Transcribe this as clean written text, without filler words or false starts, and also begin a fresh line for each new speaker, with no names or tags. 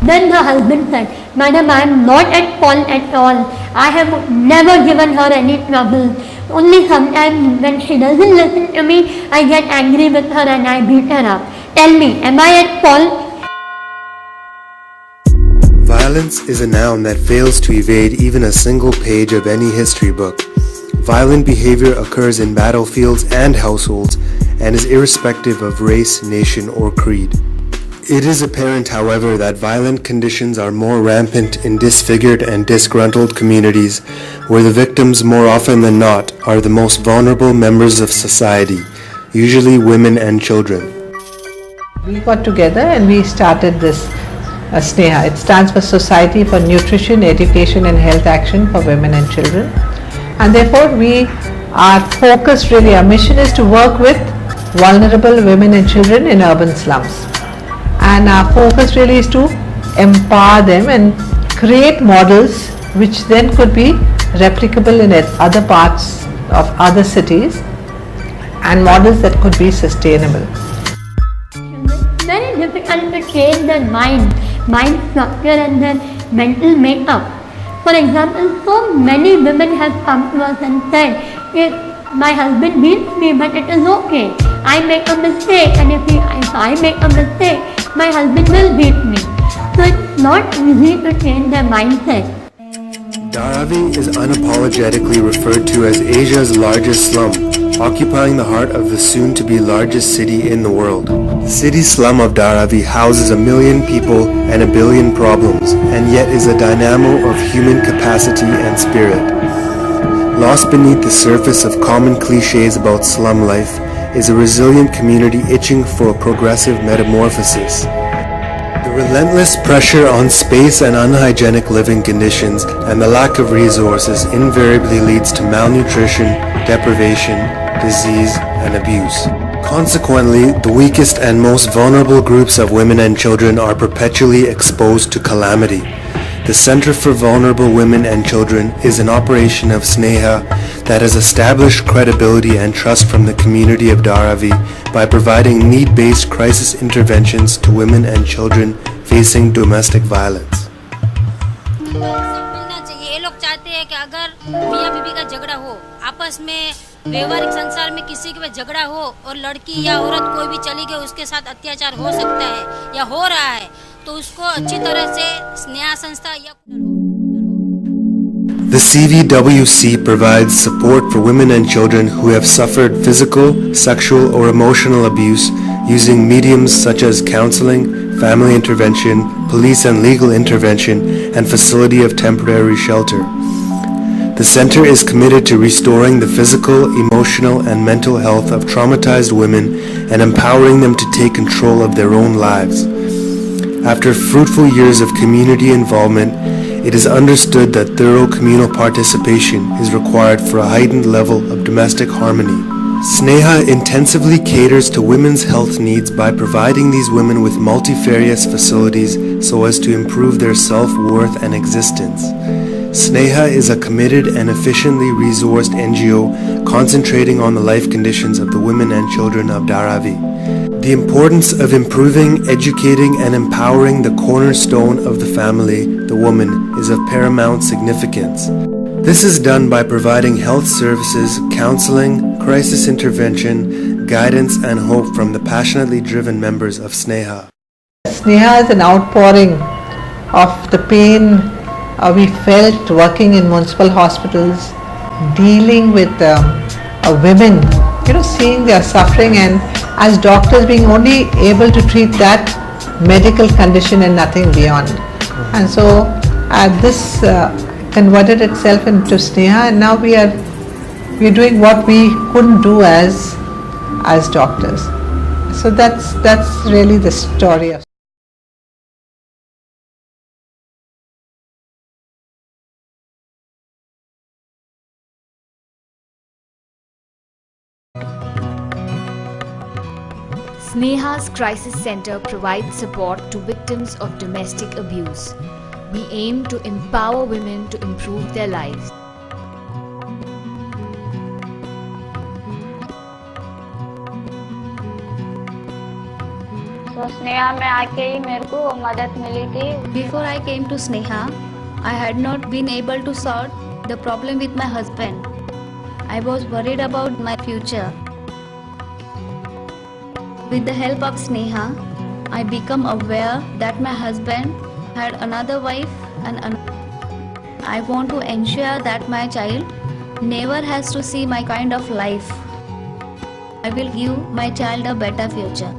Then her husband said, "Madam, I am not at fault at all. I have never given her any trouble. Only sometimes when she doesn't listen to me, I get angry with her and I beat her up. Tell me, am I at fault?"
Violence is a noun that fails to evade even a single page of any history book. Violent behavior occurs in battlefields and households and is irrespective of race, nation, or creed. It is apparent, however, that violent conditions are more rampant in disfigured and disgruntled communities, where the victims more often than not are the most vulnerable members of society, usually women and children.
We got together and we started this SNEHA. It stands for Society for Nutrition, Education and Health Action for Women and Children. And therefore our focus really, our mission is to work with vulnerable women and children in urban slums. And our focus really is to empower them and create models which then could be replicable in other parts of other cities and models that could be sustainable.
It's very difficult to change their mind structure and their mental makeup. For example, so many women have come to us and said, "My husband beats me, but it is okay. I make a mistake, and if I make a mistake, my husband will beat me." So it's not easy to change their mindset.
Dharavi is unapologetically referred to as Asia's largest slum, occupying the heart of the soon-to-be largest city in the world. The city slum of Dharavi houses 1 million people and 1 billion problems, and yet is a dynamo of human capacity and spirit. Lost beneath the surface of common cliches about slum life is a resilient community itching for a progressive metamorphosis. The relentless pressure on space and unhygienic living conditions and the lack of resources invariably leads to malnutrition, deprivation, disease, and abuse. Consequently, the weakest and most vulnerable groups of women and children are perpetually exposed to calamity. The Center for Vulnerable Women and Children is an operation of SNEHA that has established credibility and trust from the community of Dharavi by providing need-based crisis interventions to women and children facing domestic violence.
मिलना चाहिए। ये लोग चाहते हैं कि अगर मियाँ बीवी का झगड़ा हो, आपस में व्यवहारिक संसार में किसी के झगड़ा हो और लड़की या औरत कोई भी चली गई, उसके साथ अत्याचार हो सकता है या हो रहा है, तो उसको अच्छी तरह से स्नेहा संस्था या
The CVWC provides support for women and children who have suffered physical, sexual, or emotional abuse using mediums such as counseling, family intervention, police and legal intervention, and facility of temporary shelter. The center is committed to restoring the physical, emotional, and mental health of traumatized women and empowering them to take control of their own lives. After fruitful years of community involvement, it is understood that thorough communal participation is required for a heightened level of domestic harmony. SNEHA intensively caters to women's health needs by providing these women with multifarious facilities so as to improve their self-worth and existence. SNEHA is a committed and efficiently resourced NGO concentrating on the life conditions of the women and children of Dharavi. The importance of improving, educating, and empowering the cornerstone of the family, the woman, is of paramount significance. This is done by providing health services, counseling, crisis intervention, guidance, and hope from the passionately driven members of SNEHA.
SNEHA is an outpouring of the pain we felt working in municipal hospitals, dealing with women, seeing their suffering, and as doctors being only able to treat that medical condition and nothing beyond. And so this converted itself into SNEHA, and now we're doing what we couldn't do as doctors. So that's really the story of.
Sneha's Crisis Center provides support to victims of domestic abuse. We aim to empower women to improve their lives.
तो स्नेहा में आके ही मेरे को मदद मिली थी.
Before I came to Sneha, I had not been able to solve the problem with my husband. I was worried about my future. With the help of Sneha, I became aware that my husband had another wife and I want to ensure that my child never has to see my kind of life. I will give my child a better future.